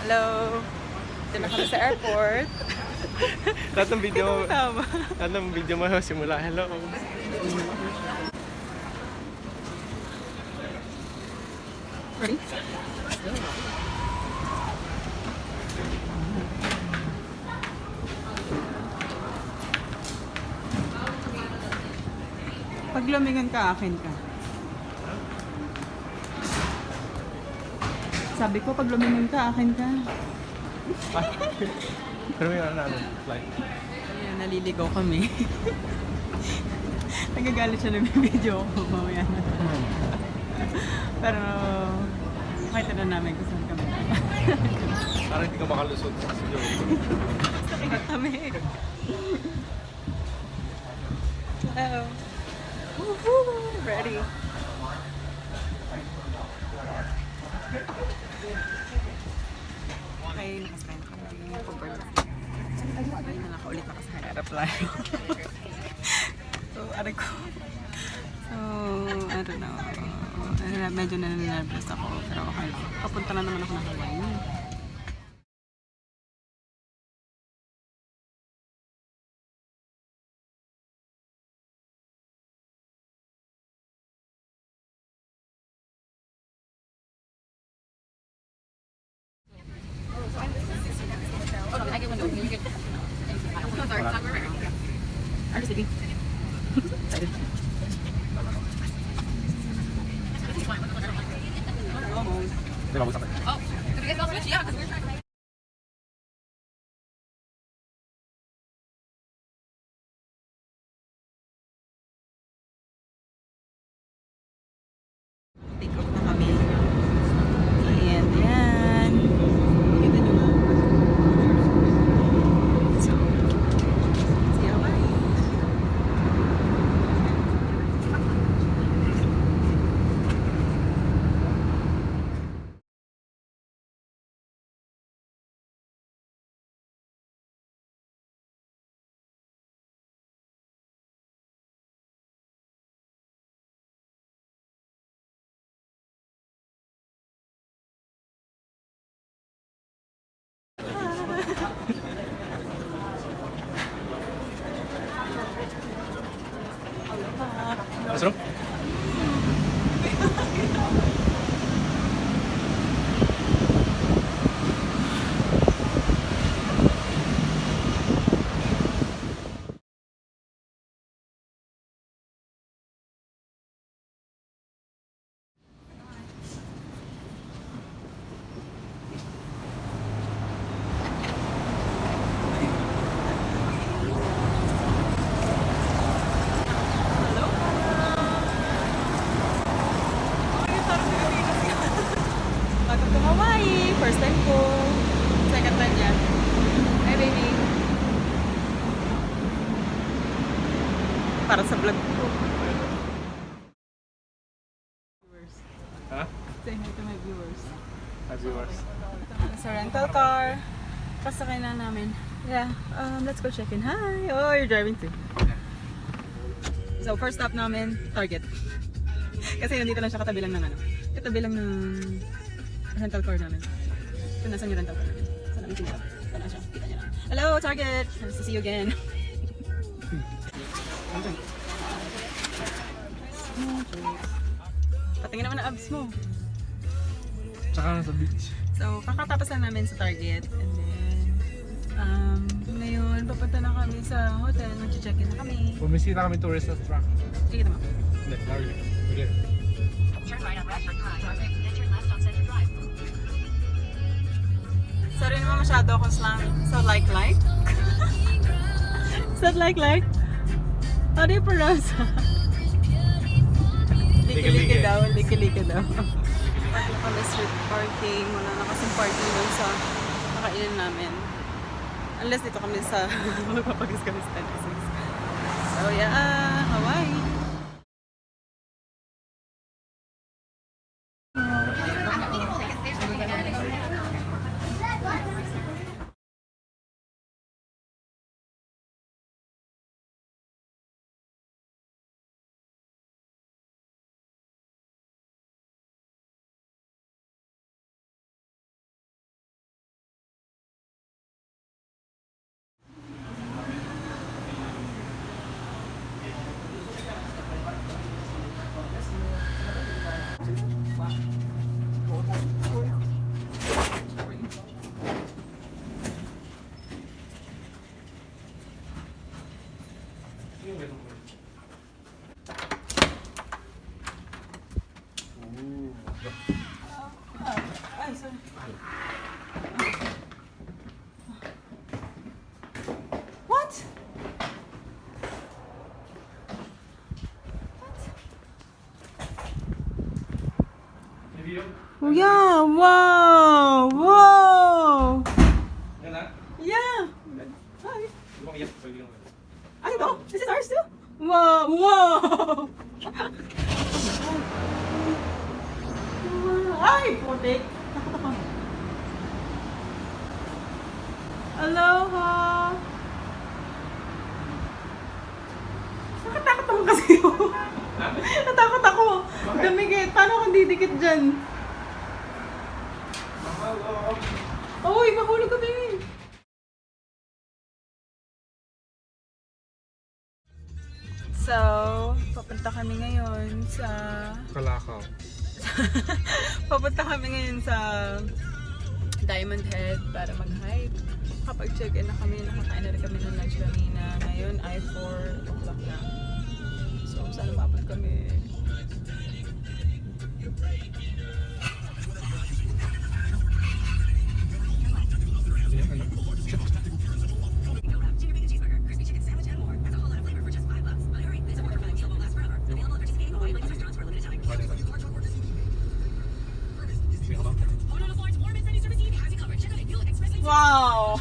Hello! Dito na kami sa airport. Lahat ng video mo, Tama. lahat ng video mo simula, hello. Ready? Pag lumingon ka, akin ka. Sabi ko, pag lumingon ka, akin ka. Pero may ano natin, flight. Ayan, naliligaw kami. Nagagalit siya na may video ko mamaya na. Pero, makita na namin kung saan kami. Parang hindi ka makalusot sa Joey. Sakit kami. Hello. Woohoo! Ready. Okay, nakasakay na kami. Covered. Ay, na nakaulit nakasakay na aeroplano. So, ano ko. So, I don't know. Medyo na-nervous ako. Pero okay lang. Papunta na naman ako ng Hawaii. Ano sige? Di ba, busak ka? Oh, did you guys all switch? Yeah, because we're trying to make. Take off na kami. And yan. Kita nyo ba? So, see you, bye. Masarap? Welcome to Hawaii! First time ko. Second time niya. Hi, baby. Para sa vlog ko. Viewers. Ha? Say hi to my viewers. Hi viewers. Sa rental car. Pasakay na namin. Yeah, let's go check in. Hi! Oh, you're driving too. So, first stop namin, Target. Kasi nandito lang siya katabi lang ng ano. Katabi lang ng rental car namin. Kung nasan yung rental car namin. Saan namin sinta? Saan na siya? Kita niya lang. Hello, Target! Nice to see you again. Patingin naman ang abs mo. Tsaka nasa beach. So, kakatapos lang namin sa Target. And then, ngayon, papunta na kami sa hotel. Mag-check-in na kami. Bumisita kami tourist sa truck. Sige naman. Hindi, not really. Really. Turn right on Radford Drive. Traffic, then turn left on Center Drive. Sorry naman masyado akong slang. So, like? Is that like? How do you pronounce that? Liki-liki daw. Liki-liki daw. Parking kami street parking. Wala na kasing parking doon sa nakainan namin. Unless dito kami sa magpapagis kami sa 10. So yeah, Hawaii! Oh yeah! Wow! Wow! Yeah! Hi! Ay, ito? This is ours too? Wow! Wow! Ay! Putik! Aloha! Nakatakot naman kasi yun. Natakot ako. Dumikit. Paano akong didikit dyan? Uy, mahulog ka, baby. So, papunta kami ngayon sa... Kalakaw. Papunta kami ngayon sa Diamond Head para mag-hike. Kapag check-in na kami, nakakain na rin kami ng lunch kanina. Ngayon ay 4 o'clock na. So, sana maabot kami. Wow!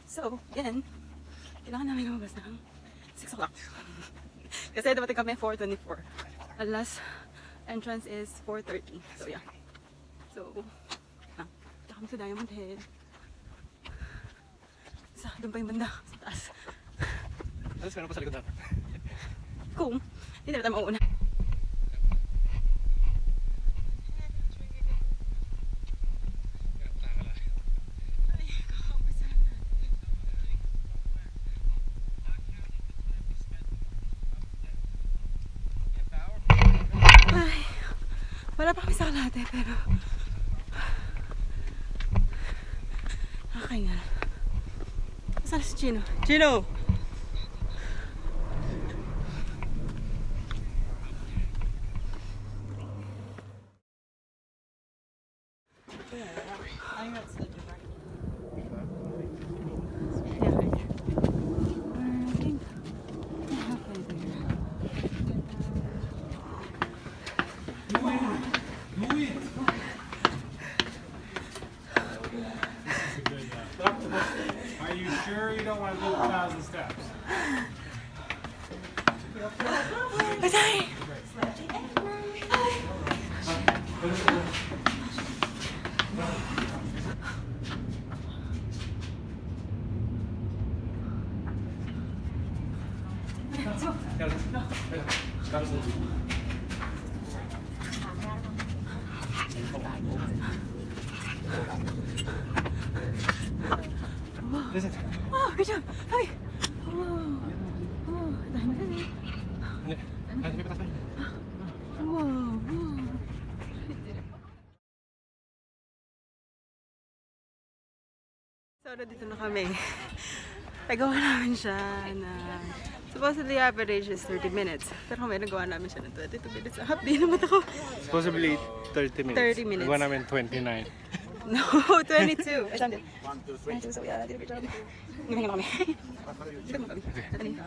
So, yan. Kailangan namin lumabas ng 6 o'clock. Kasi dumating kami 4:24. Ang last entrance is 4:30. So, yeah. So, punta kami sa Diamond Head. Doon pa yung banda. Sa taas. Ano meron pa sa likod natin? Kung, hindi na tayo mauuna. Wala pa kami sa kalate, pero nakakaingal. Saan si Chino? Chino! Are you sure you don't want to do 1,000 steps? Patay! Listen. Oh, good job! Hey! Oh, oh, dahil na rin. Wow, wow. So, dito na kami. Nagawa namin siya na supposedly average is 30 minutes. Pero kami nagawa namin siya ng 22 minutes. Happy naman ako. Supposedly 30 minutes. 30 minutes. Nagawa namin 29. No, 22. Ay, saan din? 22, so yeah, did a good job. Ngayon na kami. Dito na kami. Ano yun?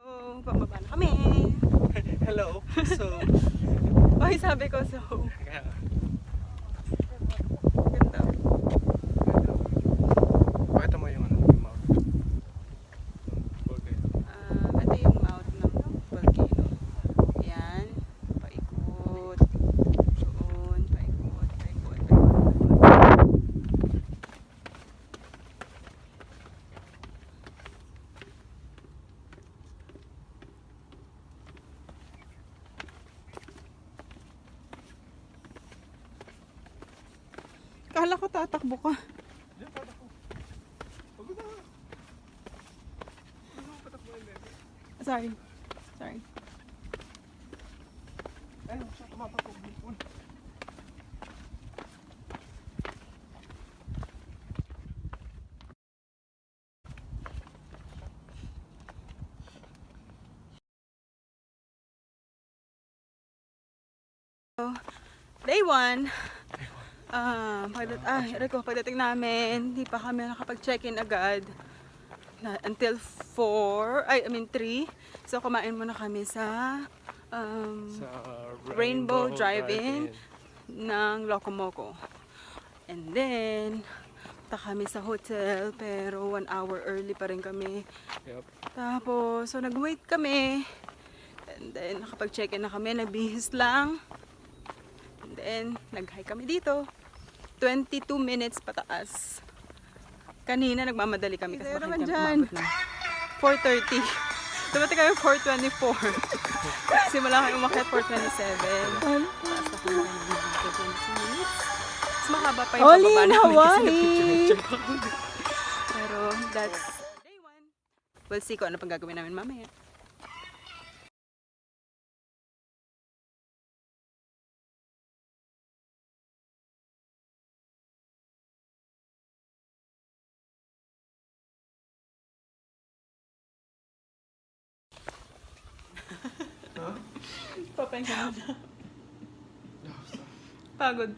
So, pababa na kami. Hello. So, Ay, sabi ko, so. Ganda. pakita mo yung ano, yung mount. Okay. Ito yung mouth ng volcano. Yan. Paikot. Doon. Paikot. Paikot. Paikot. Akala ko tatakbo ka. Sorry. Sorry. Ayun, siya tumatakbo. Day 1. Pagdating namin, hindi pa kami nakapag-check-in agad. Until 3. So, kumain muna kami sa Sa Rainbow Drive-In ng Locomoco. And then, punta kami sa hotel, pero 1 hour early pa rin kami. Yep. Tapos, so nag-wait kami. And then, nakapag-check-in na kami, nagbihis lang. And then, nag-hike kami dito. 22 minutes pataas. Kanina, nagmamadali kami kasi baka hindi kami umabot ng 4:30. Dumating kami 4:24. Simula kami umakyat 4:27. Taas na kami ng 22 minutes. Mas mahaba pa yung pababa namin kasi nag-picture. Pero, that's day 1. We'll see kung ano pang gagawin namin mamaya. Papahinga na. Pagod.